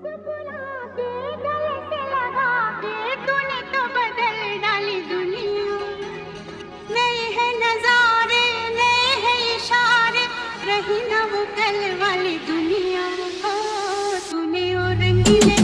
मुस्कुरा के गले से लगा के तूने तो बदल डाली दुनिया। नए हैं नजारे, नए हैं इशारे, रही ना वो कल वाली दुनिया। ओ तूने और रंगीले